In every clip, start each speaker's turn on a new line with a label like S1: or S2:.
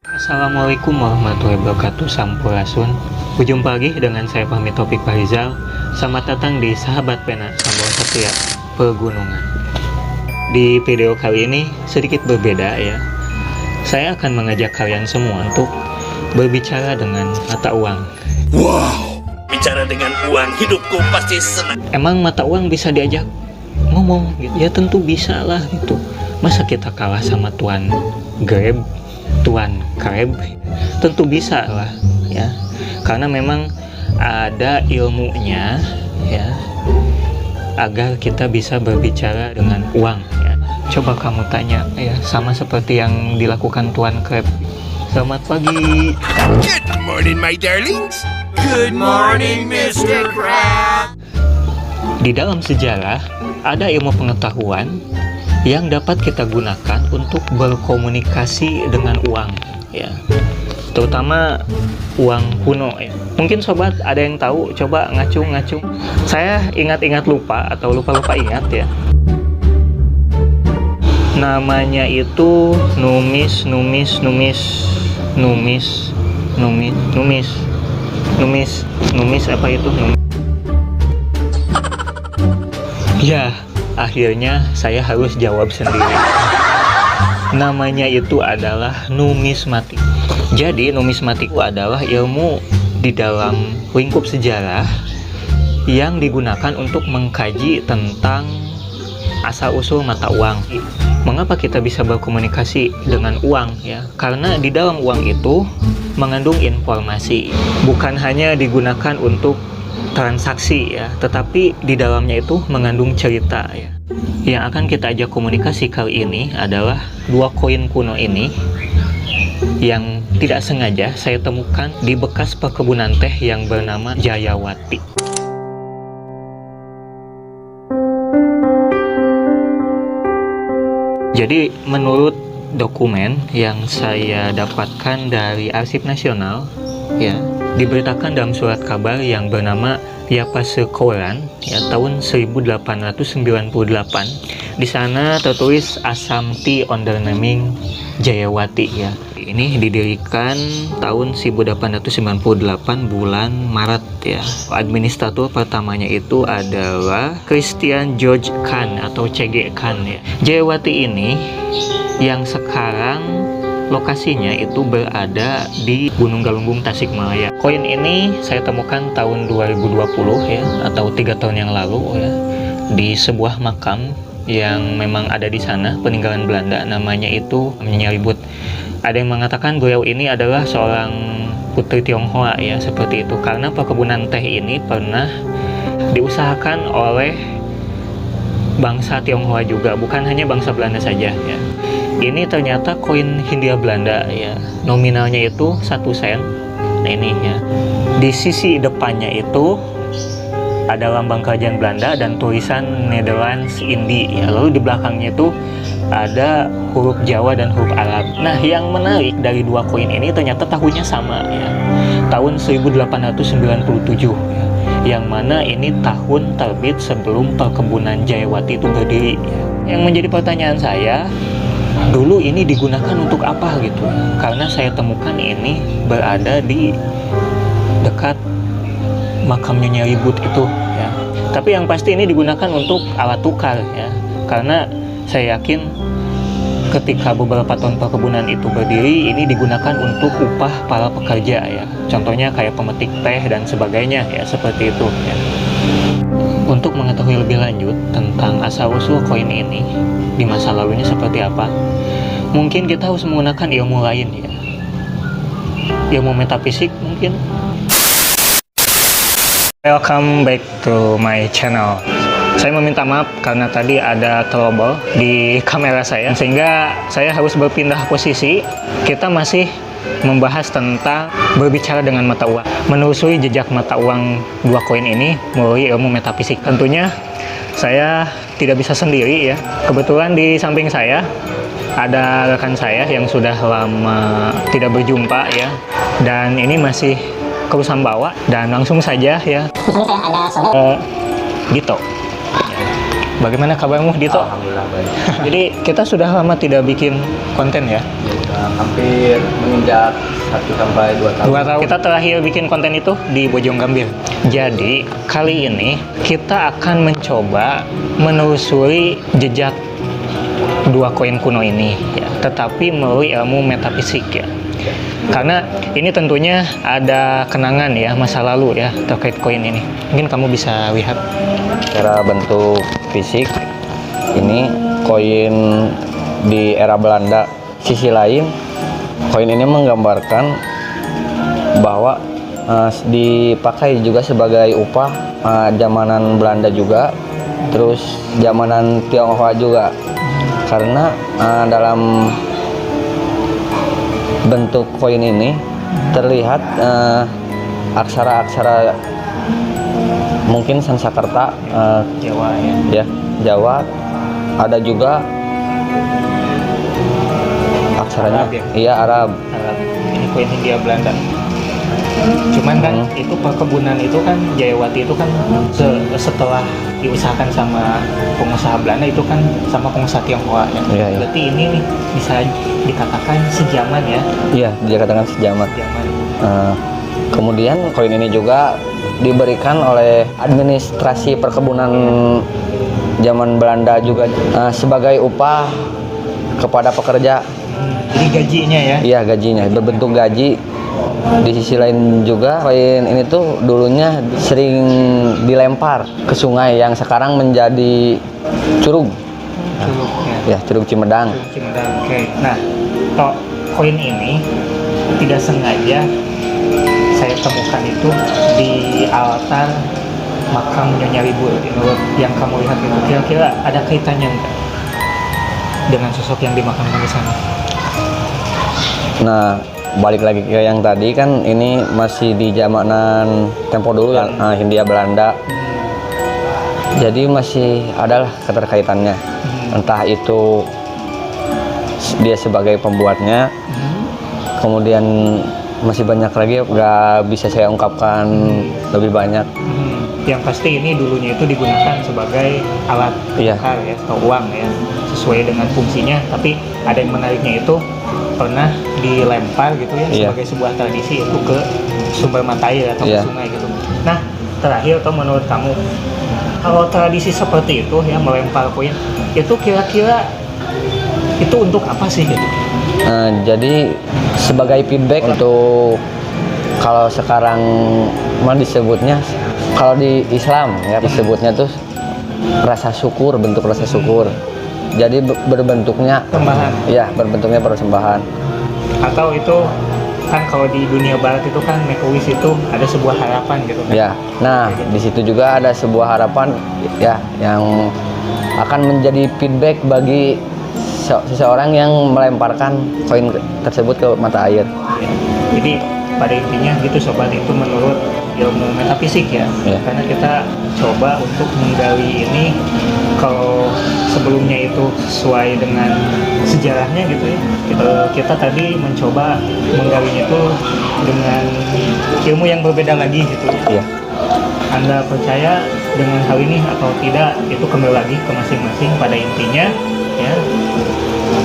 S1: Assalamualaikum warahmatullahi wabarakatuh. Sampurasun. Berjumpa lagi dengan saya Fahmi Taufik Farizal. Selamat datang di Sahabat Pena Sambal Setia Pegunungan. Di video kali ini sedikit berbeda ya. Saya akan mengajak kalian semua untuk berbicara dengan mata uang.
S2: Wow, bicara dengan uang hidupku pasti senang.
S1: Emang mata uang bisa diajak ngomong gitu? Ya tentu bisa lah gitu. Masa kita kalah sama tuan Grab, tuan Krab? Tentu bisa lah ya. Karena memang ada ilmunya ya, agar kita bisa berbicara dengan uang ya. Coba kamu tanya ya, sama seperti yang dilakukan tuan Krab. Selamat pagi.
S2: Good morning, my darlings. Good morning, Mr. Crab.
S1: Di dalam sejarah ada ilmu pengetahuan yang dapat kita gunakan untuk berkomunikasi dengan uang ya, terutama uang kuno ya. Mungkin sobat ada yang tahu, coba ngacung-ngacung. Saya ingat-ingat lupa atau lupa-lupa ingat ya. Namanya itu numis apa itu? Ya, akhirnya saya harus jawab sendiri. Namanya itu adalah numismatik. Jadi numismatik itu adalah ilmu di dalam lingkup sejarah yang digunakan untuk mengkaji tentang asal-usul mata uang. Mengapa kita bisa berkomunikasi dengan uang ya? Karena di dalam uang itu mengandung informasi. Bukan hanya digunakan untuk transaksi ya, tetapi di dalamnya itu mengandung cerita ya. Yang akan kita ajak komunikasi kali ini adalah dua koin kuno ini yang tidak sengaja saya temukan di bekas perkebunan teh yang bernama Jayawati. Jadi menurut dokumen yang saya dapatkan dari Arsip Nasional ya, diberitakan dalam surat kabar yang bernama Yapase Koran ya, tahun 1898. Di sana tertulis Asamti Ondernaming Jayawati ya. Ini didirikan tahun 1898 bulan Maret ya. Administrator pertamanya itu adalah Christian George Khan atau C.G. Khan ya. Jayawati ini yang sekarang lokasinya itu berada di Gunung Galunggung, Tasikmalaya. Koin ini saya temukan tahun 2020 ya, atau 3 tahun yang lalu ya, di sebuah makam yang memang ada di sana, peninggalan Belanda, namanya itu Nyaribut. Ada yang mengatakan beliau ini adalah seorang putri Tionghoa ya, seperti itu, karena perkebunan teh ini pernah diusahakan oleh bangsa Tionghoa juga, bukan hanya bangsa Belanda saja ya. Ini ternyata koin Hindia Belanda ya, nominalnya itu 1 sen. Nah ini ya, di sisi depannya itu ada lambang kerajaan Belanda dan tulisan Netherlands Indi ya. Lalu di belakangnya itu ada huruf Jawa dan huruf Arab. Nah yang menarik dari dua koin ini ternyata tahunnya sama ya, tahun 1897 ya, yang mana ini tahun terbit sebelum perkebunan Jayawati itu berdiri ya. Yang menjadi pertanyaan saya, dulu ini digunakan untuk apa gitu? Karena saya temukan ini berada di dekat makamnya Nyaribut itu ya. Tapi yang pasti ini digunakan untuk alat tukar ya. Karena saya yakin ketika beberapa tahun perkebunan itu berdiri, ini digunakan untuk upah para pekerja ya. Contohnya kayak pemetik teh dan sebagainya ya, seperti itu ya. Untuk mengetahui lebih lanjut tentang asal-usul koin ini di masa lalunya seperti apa, mungkin kita harus menggunakan ilmu lain ya, ilmu metafisik mungkin. Welcome back to my channel. Saya meminta maaf karena tadi ada trouble di kamera saya, sehingga saya harus berpindah posisi. Kita masih membahas tentang berbicara dengan mata uang, menelusuri jejak mata uang dua koin ini melalui ilmu metafisik. Tentunya saya tidak bisa sendiri ya. Kebetulan di samping saya ada rekan saya yang sudah lama tidak berjumpa ya, dan ini masih kerusan bawa, dan langsung saja ya, Gito. Bagaimana kabarmu, Dito?
S3: Alhamdulillah baik.
S1: Jadi kita sudah lama tidak bikin konten ya.
S3: Sudah hampir menginjak 1 sampai 2 tahun.
S1: 2 tahun. Kita terakhir bikin konten itu di Bojong Gambir. Jadi kali ini kita akan mencoba menelusuri jejak 2 koin kuno ini ya, tetapi melalui ilmu metafisik ya. Karena ini tentunya ada kenangan ya, masa lalu ya terkait koin ini. Mungkin kamu bisa lihat
S3: Secara bentuk fisik ini koin di era Belanda. Sisi lain, koin ini menggambarkan bahwa dipakai juga sebagai upah zamanan Belanda juga, terus zamanan Tionghoa juga. Karena dalam bentuk koin ini terlihat aksara-aksara mungkin Sanskerta,
S1: Jawa ya.
S3: ya Jawa, ada juga aksaranya
S1: Arab ya?
S3: iya Arab.
S1: Ini koin Hindia Belanda. Cuman kan itu perkebunan itu kan Jayawati itu kan setelah diusahakan sama pengusaha Belanda itu kan sama pengusaha Tionghoa ya.
S3: Iya, iya.
S1: Berarti ini nih bisa dikatakan sejaman ya.
S3: Iya, dikatakan sejaman.
S1: Sejaman.
S3: Kemudian koin ini juga diberikan oleh administrasi perkebunan zaman Belanda juga sebagai upah kepada pekerja.
S1: Jadi gajinya ya.
S3: Iya, gajinya berbentuk gaji. Di sisi lain juga koin ini tuh dulunya sering dilempar ke sungai yang sekarang menjadi curug.
S1: Curug ya.
S3: Ya, Curug Cimedang.
S1: Curug Cimedang. Oke. Nah, koin ini tidak sengaja saya temukan itu di altar makam Nyonya Libur menurut yang kamu lihat itu. Kira-kira ada kaitannya enggak dengan sosok yang dimakamkan di sana?
S3: Nah, balik lagi ke yang tadi kan ini masih di zamanan tempo dulu ya, Hindia Belanda. Jadi masih adalah keterkaitannya. Entah itu dia sebagai pembuatnya, kemudian masih banyak lagi nggak bisa saya ungkapkan lebih banyak.
S1: Yang pasti ini dulunya itu digunakan sebagai alat
S3: Iya.
S1: tukar ya, atau uang ya, sesuai dengan fungsinya. Tapi ada yang menariknya itu pernah dilempar gitu ya,
S3: Iya.
S1: sebagai sebuah tradisi itu ke sumber mata air atau
S3: Iya.
S1: ke sungai gitu. Nah, terakhir atau menurut kamu, kalau tradisi seperti itu ya, melempar koin itu kira-kira itu untuk apa sih gitu?
S3: Jadi sebagai feedback untuk kalau sekarang mah disebutnya, kalau di Islam ya disebutnya tuh rasa syukur, bentuk rasa syukur. Jadi berbentuknya
S1: Persembahan.
S3: ya, berbentuknya persembahan.
S1: Atau itu kan kalau di dunia barat itu kan make a wish itu ada sebuah harapan gitu kan?
S3: Ya. Nah, di situ juga ada sebuah harapan ya yang akan menjadi feedback bagi seseorang yang melemparkan koin tersebut ke mata air.
S1: Ya. Jadi pada intinya gitu sobat, itu menurut ilmu metafisik ya.
S3: Ya.
S1: Karena kita coba untuk menggali ini, kalau sebelumnya itu sesuai dengan sejarahnya gitu ya, kita tadi mencoba menggalinya itu dengan ilmu yang berbeda lagi gitu.
S3: Iya.
S1: Anda percaya dengan hal ini atau tidak, itu kembali lagi ke masing-masing. Pada intinya ya,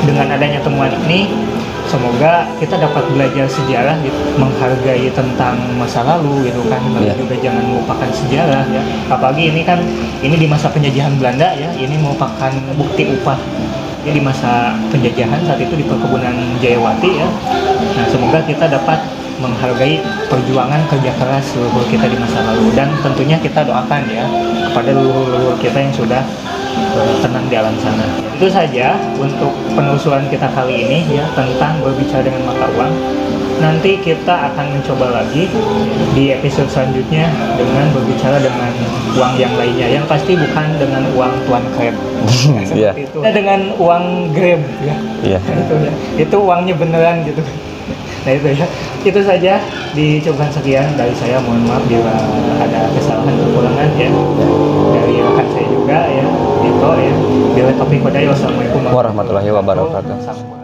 S1: dengan adanya temuan ini semoga kita dapat belajar sejarah gitu, menghargai tentang masa lalu gitu kan, lalu juga jangan melupakan sejarah ya. Apalagi ini kan ini di masa penjajahan Belanda ya, ini merupakan bukti upah ya, di masa penjajahan saat itu di perkebunan Jayawati ya. Nah, semoga kita dapat menghargai perjuangan kerja keras leluhur kita di masa lalu, dan tentunya kita doakan ya kepada leluhur-leluhur kita yang sudah tenang di alam sana. Itu saja untuk penelusuran kita kali ini ya tentang berbicara dengan mata uang. Nanti kita akan mencoba lagi di episode selanjutnya dengan berbicara dengan uang yang lainnya, yang pasti bukan dengan uang Tuan Krab.
S3: Iya.
S1: Seperti itu. Dengan uang Grab ya.
S3: Iya.
S1: Itu ya. Itu uangnya beneran gitu. Nah itu ya. Itu saja di cobaan sekian dari saya. Mohon maaf bila ada kesalahan kekurangan ya. Dari rekan saya juga ya. Dito ya. Bila topik kodai. Wassalamualaikum
S3: Warahmatullahi wabarakatuh.
S1: Sampai.